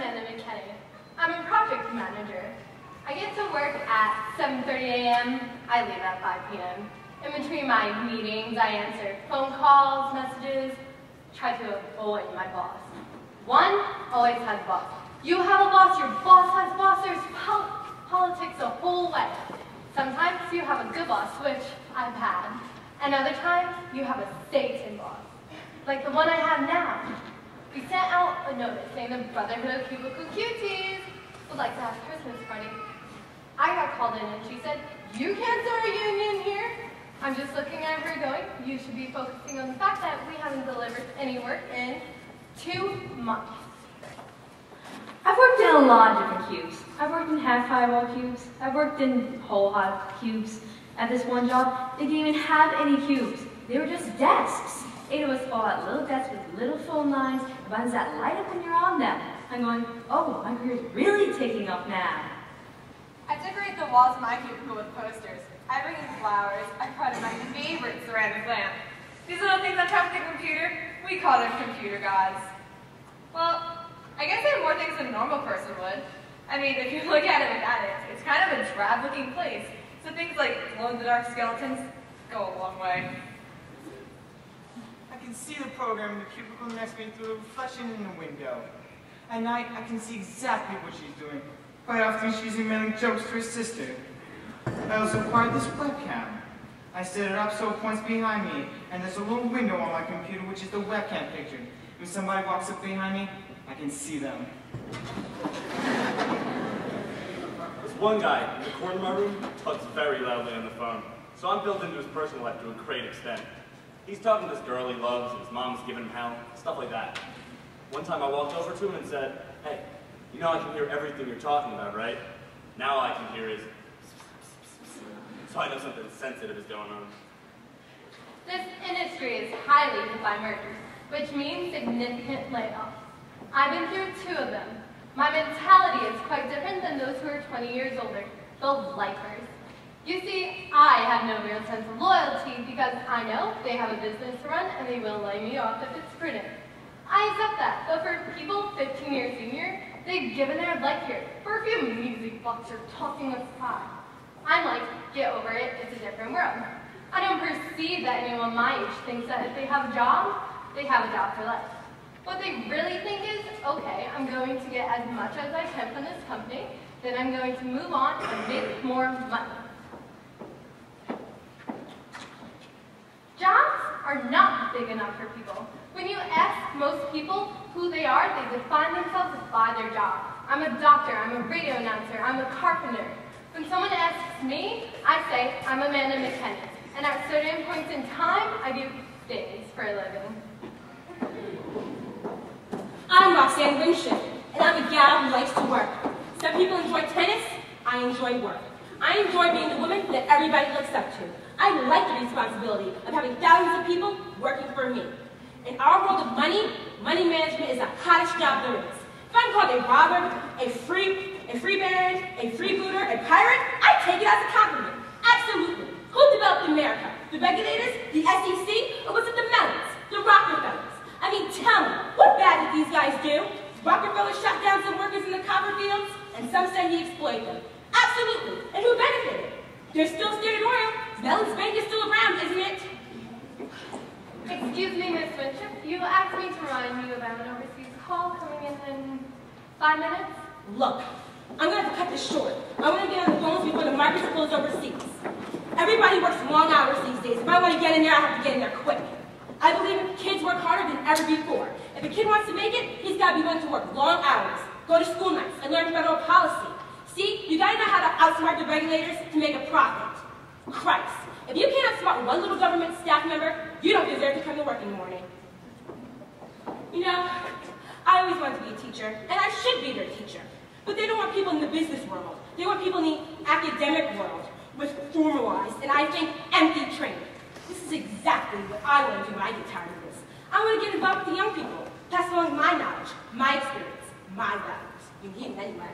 Amanda McKenny. I'm a project manager. I get to work at 7:30 a.m. I leave at 5 p.m. In between my meetings, I answer phone calls, messages, try to avoid my boss. One always has a boss. You have a boss, your boss has a boss, there's politics the whole way. Sometimes you have a good boss, which I've had, and other times you have a Satan boss, like the one I have now. We sent out a notice saying the Brotherhood of Cubicle Cuties would like to have a Christmas party. I got called in and she said, "You can't start a union here." I'm just looking at her going, "You should be focusing on the fact that we haven't delivered any work in 2 months. I've worked in a lot of different cubes. I've worked in half firewall cubes. I've worked in whole hot cubes. At this one job, they didn't even have any cubes. They were just desks. 8 of us all had little desks with little phone lines, buttons that light up when you're on them. I'm going, oh, my career's really taking off now. I decorate the walls of my cubicle with posters. I bring in flowers. I put in my favorite ceramic lamp. These little things on top of the computer, we call them computer gods. Well, I guess I have more things than a normal person would. I mean, if you look at it without it, it's kind of a drab-looking place. So things like glow-in-the-dark skeletons go a long way. I can see the program in the cubicle next to me through the reflection in the window. At night, I can see exactly what she's doing. Quite often, she's emailing jokes to her sister. I also acquired this webcam. I set it up so it points behind me, and there's a little window on my computer which is the webcam picture. When somebody walks up behind me, I can see them. This one guy in the corner of my room talks very loudly on the phone, so I'm built into his personal life to a great extent. He's talking to this girl he loves, and his mom's giving him hell, stuff like that. One time I walked over to him and said, "Hey, you know I can hear everything you're talking about, right?" Now all I can hear is so I know something sensitive is going on. This industry is highly hit by mergers, which means significant layoffs. I've been through 2 of them. My mentality is quite different than those who are 20 years older, the lifers. You see, I have no real sense of loyalty because I know they have a business to run and they will lay me off if it's prudent. I accept that, but for people 15 years senior, they've given their life here for a few music bucks or tossing us pie. I'm like, get over it, it's a different world. I don't perceive that anyone my age thinks that if they have a job for life. What they really think is, okay, I'm going to get as much as I can from this company, then I'm going to move on and make more money. Jobs are not big enough for people. When you ask most people who they are, they define themselves by their job. I'm a doctor, I'm a radio announcer, I'm a carpenter. When someone asks me, I say, I'm Amanda McKenny. And at certain points in time, I do things for a living. I'm Roxane Winship, and I'm a gal who likes to work. Some people enjoy tennis, I enjoy work. I enjoy being the woman that everybody looks up to. I like the responsibility of having thousands of people working for me. In our world of money, money management is the hottest job there is. If I'm called a robber, a free band, a freebooter, a pirate, I take it as a compliment. Absolutely. Who developed America? The regulators, the SEC, or was it the Mellons, the Rockefellers? I mean, tell me, what bad did these guys do? Rockefeller shut down some workers in the copper fields, and some said he exploited them. Absolutely. And who benefited? They're still Standard Oil. Mellon's Bank is still around, isn't it? Excuse me, Miss Winship. You asked me to remind you about an overseas call coming in 5 minutes. Look, I'm going to have to cut this short. I want to get on the phones before the market closes overseas. Everybody works long hours these days. If I want to get in there, I have to get in there quick. I believe kids work harder than ever before. If a kid wants to make it, he's got to be willing to work long hours, go to school nights, and learn federal policy. See, you got to know how to outsmart the regulators to make a profit. Christ, if you can't outsmart one little government staff member, you don't deserve to come to work in the morning. You know, I always wanted to be a teacher, and I should be their teacher. But they don't want people in the business world. They want people in the academic world with formalized and, I think, empty training. This is exactly what I want to do when I get tired of this. I want to get involved with the young people, pass along my knowledge, my experience, my values. You need it anyway.